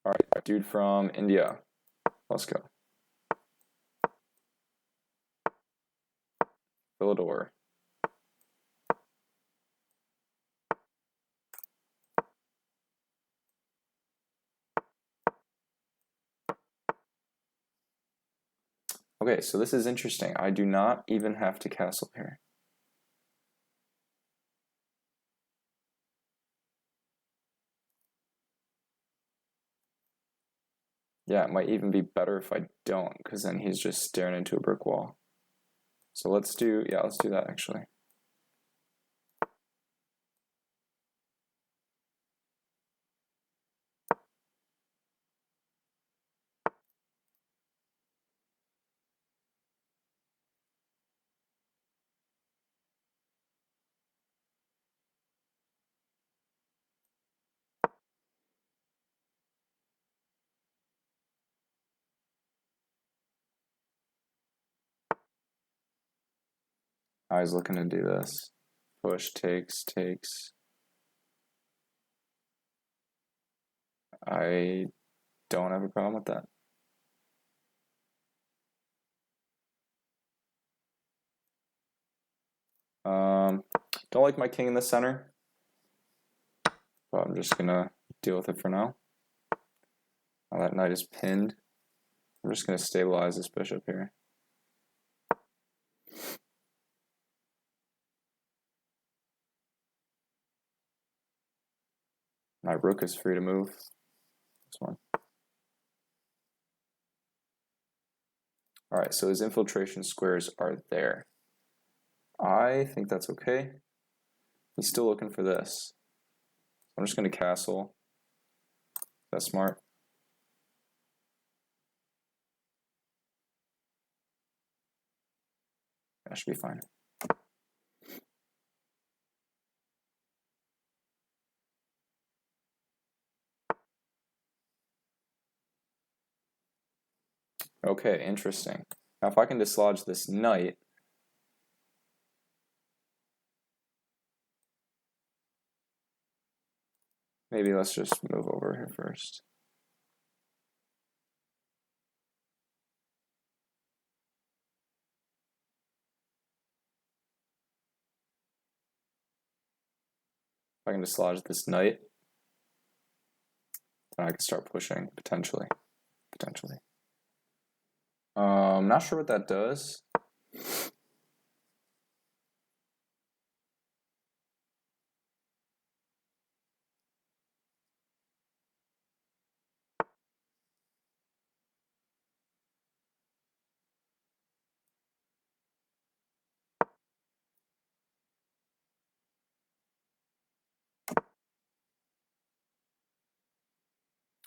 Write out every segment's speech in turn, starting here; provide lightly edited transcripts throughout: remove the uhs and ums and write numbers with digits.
All right, dude from India. Let's go. Philidor. Okay, so this is interesting. I do not even have to castle here. Yeah, it might even be better if I don't, because then he's just staring into a brick wall. So let's do that actually. I was looking to do this. Push, takes. I don't have a problem with that. Don't like my king in the center, but I'm just gonna deal with it for now. Now that knight is pinned, I'm just gonna stabilize this bishop here. My rook is free to move. This one. All right, so his infiltration squares are there. I think that's okay. He's still looking for this. I'm just gonna castle. That's smart. That should be fine. Okay, interesting. Now if I can dislodge this knight, maybe let's just move over here first. If I can dislodge this knight, then I can start pushing, potentially. I'm not sure what that does.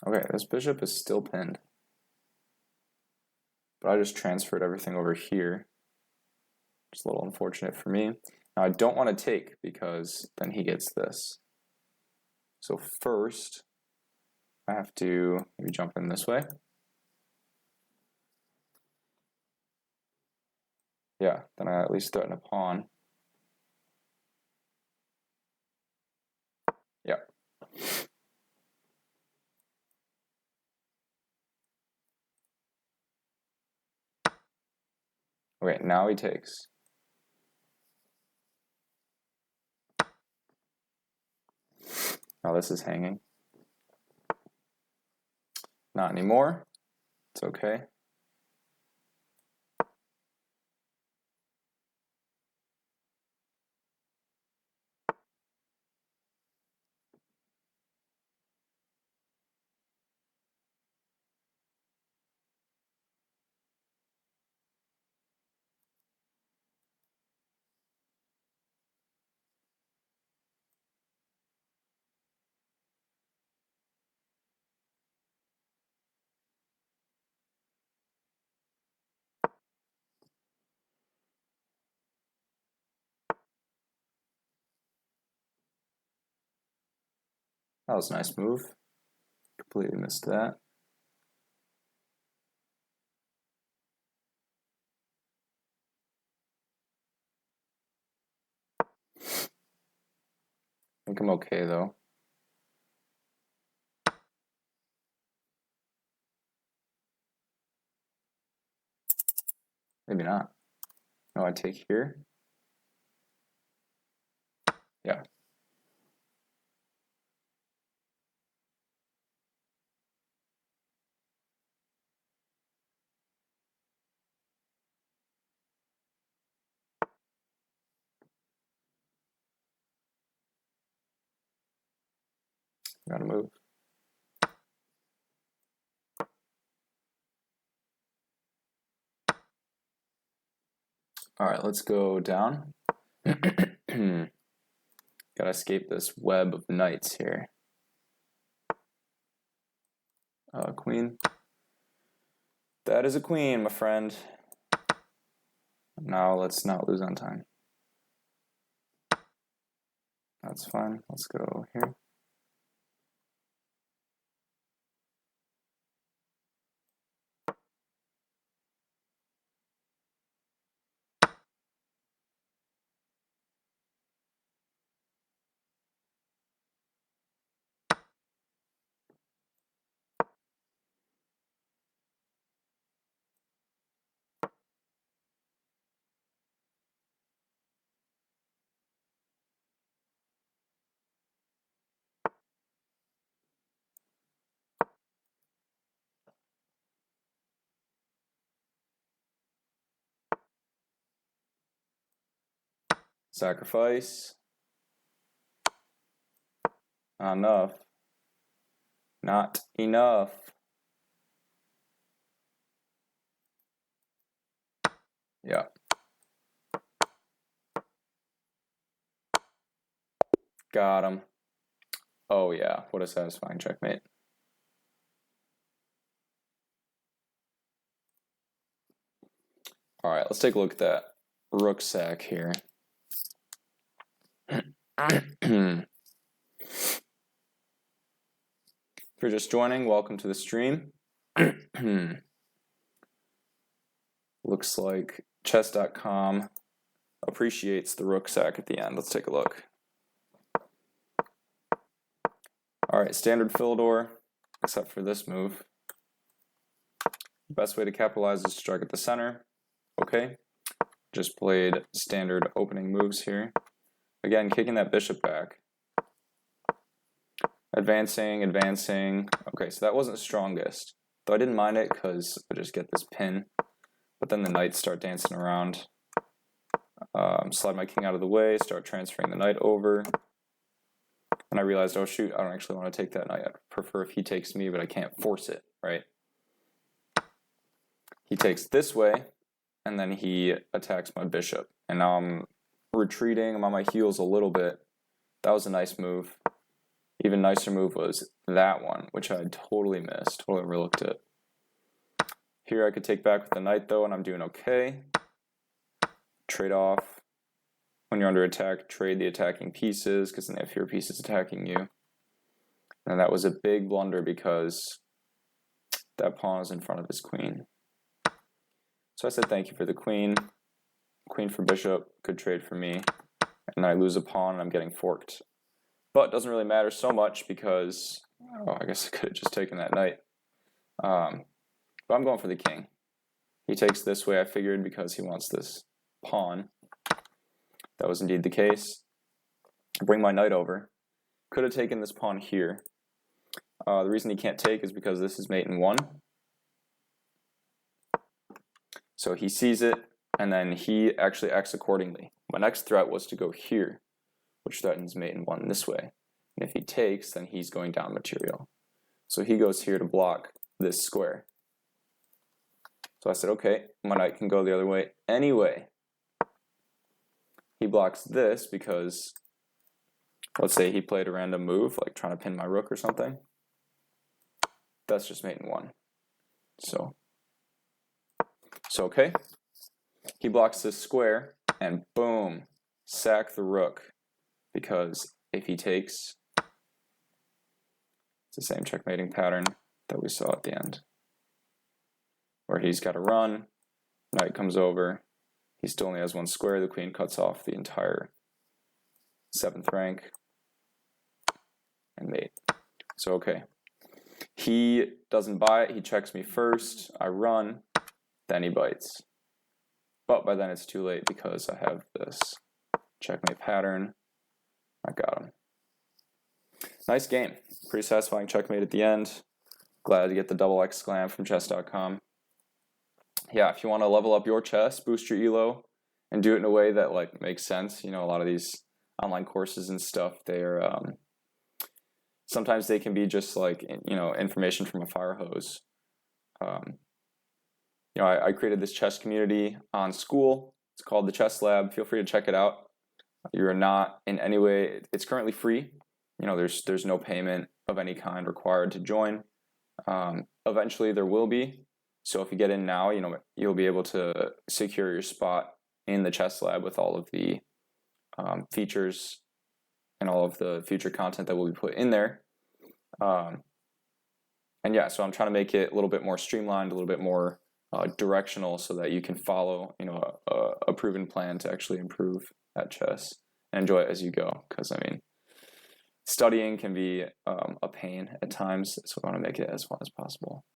Okay, this bishop is still pinned. But I just transferred everything over here. It's a little unfortunate for me. Now I don't want to take because then he gets this. So first, I have to maybe jump in this way. Yeah, then I at least threaten a pawn. Yeah. Okay, now he takes. Now this is hanging. Not anymore. It's okay. That was a nice move. Completely missed that. I think I'm okay though. Maybe not. No, I take here. Yeah. Gotta move. All right, let's go down. Gotta escape this web of knights here. Queen. That is a queen, my friend. Now let's not lose on time. That's fine. Let's go here. Sacrifice. Not enough. Not enough. Yeah. Got him. Oh yeah, what a satisfying checkmate. All right, let's take a look at that rook sack here. If you're just joining, welcome to the stream. Looks like chess.com appreciates the rook sack at the end. Let's take a look. All right, standard Philidor, except for this move. Best way to capitalize is to strike at the center. Okay, just played standard opening moves here. Again, kicking that bishop back. Advancing, advancing. Okay, so that wasn't strongest. Though I didn't mind it because I just get this pin. But then the knights start dancing around. Slide my king out of the way, start transferring the knight over. And I realized, oh shoot, I don't actually want to take that knight. I prefer if he takes me, but I can't force it, right? He takes this way, and then he attacks my bishop. And now I'm retreating, I'm on my heels a little bit. That was a nice move. Even nicer move was that one, which I totally missed, totally overlooked it. Here I could take back with the knight though, and I'm doing okay. Trade off. When you're under attack, trade the attacking pieces, because then they have fewer pieces attacking you. And that was a big blunder because that pawn is in front of his queen. So I said thank you for the queen. Queen for bishop, good trade for me. And I lose a pawn and I'm getting forked. But it doesn't really matter so much because, oh, I guess I could have just taken that knight. But I'm going for the king. He takes this way, I figured, because he wants this pawn. That was indeed the case. Bring my knight over. Could have taken this pawn here. The reason he can't take is because this is mate in 1. So he sees it, and then he actually acts accordingly. My next threat was to go here, which threatens mate in 1 this way. And if he takes, then he's going down material. So he goes here to block this square. So I said, okay, my knight can go the other way anyway. He blocks this because, let's say he played a random move, like trying to pin my rook or something. That's just mate in 1. So okay. He blocks this square, and boom, sack the rook. Because if he takes, it's the same checkmating pattern that we saw at the end. Where he's got to run, knight comes over, he still only has 1 square, the queen cuts off the entire 7th rank, and mate. So okay. He doesn't buy it, he checks me first, I run, then he bites. But by then it's too late because I have this checkmate pattern. I got him. Nice game. Pretty satisfying checkmate at the end. Glad to get the double exclam from chess.com. Yeah, if you want to level up your chess, boost your elo, and do it in a way that like makes sense. You know, a lot of these online courses and stuff, they're sometimes they can be just like, you know, information from a fire hose. You know, I created this chess community on School. It's called the Chess Lab. Feel free to check it out. You're not in any way, it's currently free. You know, there's no payment of any kind required to join. Eventually there will be. So if you get in now, you know, you'll be able to secure your spot in the Chess Lab with all of the features and all of the future content that will be put in there. And yeah, so I'm trying to make it a little bit more streamlined, a little bit more directional, so that you can follow, you know, a proven plan to actually improve at chess and enjoy it as you go. Because I mean, studying can be a pain at times, so I want to make it as fun as possible.